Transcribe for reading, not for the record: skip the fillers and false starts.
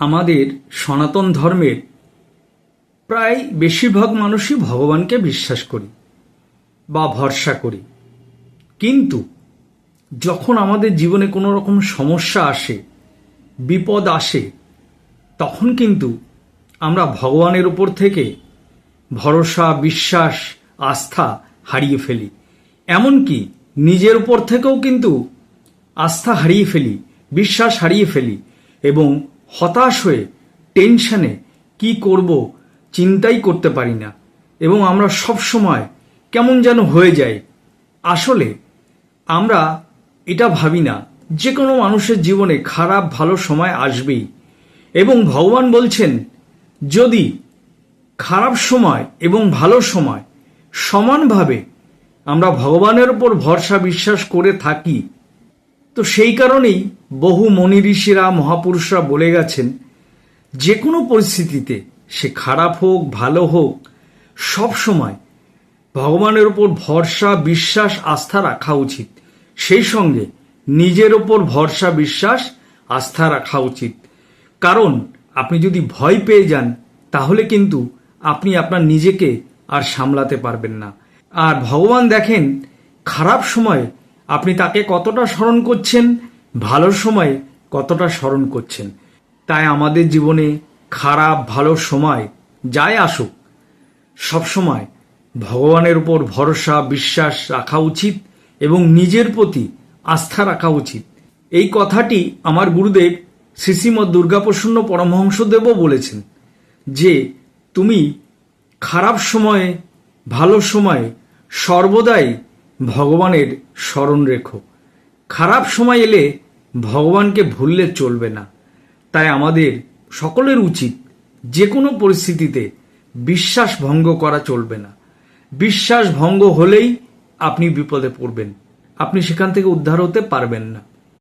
আমাদের সনাতন ধর্মের প্রায় বেশিরভাগ মানুষই ভগবানকে বিশ্বাস করি বা ভরসা করি, কিন্তু যখন আমাদের জীবনে কোনো রকম সমস্যা আসে, বিপদ আসে, তখন কিন্তু আমরা ভগবানের উপর থেকে ভরসা, বিশ্বাস, আস্থা হারিয়ে ফেলি। এমনকি নিজের উপর থেকেও কিন্তু আস্থা হারিয়ে ফেলি, বিশ্বাস হারিয়ে ফেলি এবং হতাশ হয়ে টেনশনে কি করব চিন্তাই করতে পারি না এবং আমরা সব সময় কেমন যেন হয়ে যাই। আসলে আমরা এটা ভাবি না যে কোনো মানুষের জীবনে খারাপ ভালো সময় আসবেই, এবং ভগবান বলছেন যদি খারাপ সময় এবং ভালো সময় সমানভাবে আমরা ভগবানের উপর ভরসা বিশ্বাস করে থাকি, তো সেই কারণেই বহু মনি ঋষিরা, মহাপুরুষরা বলে গেছেন যে কোনো পরিস্থিতিতে, সে খারাপ হোক ভালো হোক, সব সময় ভগবানের উপর ভরসা, বিশ্বাস, আস্থা রাখা উচিত। সেই সঙ্গে নিজের ওপর ভরসা, বিশ্বাস, আস্থা রাখা উচিত। কারণ আপনি যদি ভয় পেয়ে যান তাহলে কিন্তু আপনি আপনার নিজেকে আর সামলাতে পারবেন না। আর ভগবান দেখেন খারাপ সময়ে আপনি তাকে কতটা স্মরণ করছেন, ভালো সময়ে কতটা স্মরণ করছেন। তাই আমাদের জীবনে খারাপ ভালো সময় যাই আসুক, সবসময় ভগবানের উপর ভরসা, বিশ্বাস রাখা উচিত এবং নিজের প্রতি আস্থা রাখা উচিত। এই কথাটি আমার গুরুদেব শ্রী শ্রীমৎ দুর্গাপ্রসন্ন পরমহংসদেবও বলেছেন যে তুমি খারাপ সময়ে ভালো সময়ে সর্বদাই ভগবানের স্মরণ রেখো। খারাপ সময় এলে ভগবানকে ভুললে চলবে না। তাই আমাদের সকলের উচিত যে কোনো পরিস্থিতিতে বিশ্বাস ভঙ্গ করা চলবে না। বিশ্বাস ভঙ্গ হলেই আপনি বিপদে পড়বেন, আপনি সেখান থেকে উদ্ধার হতে পারবেন না।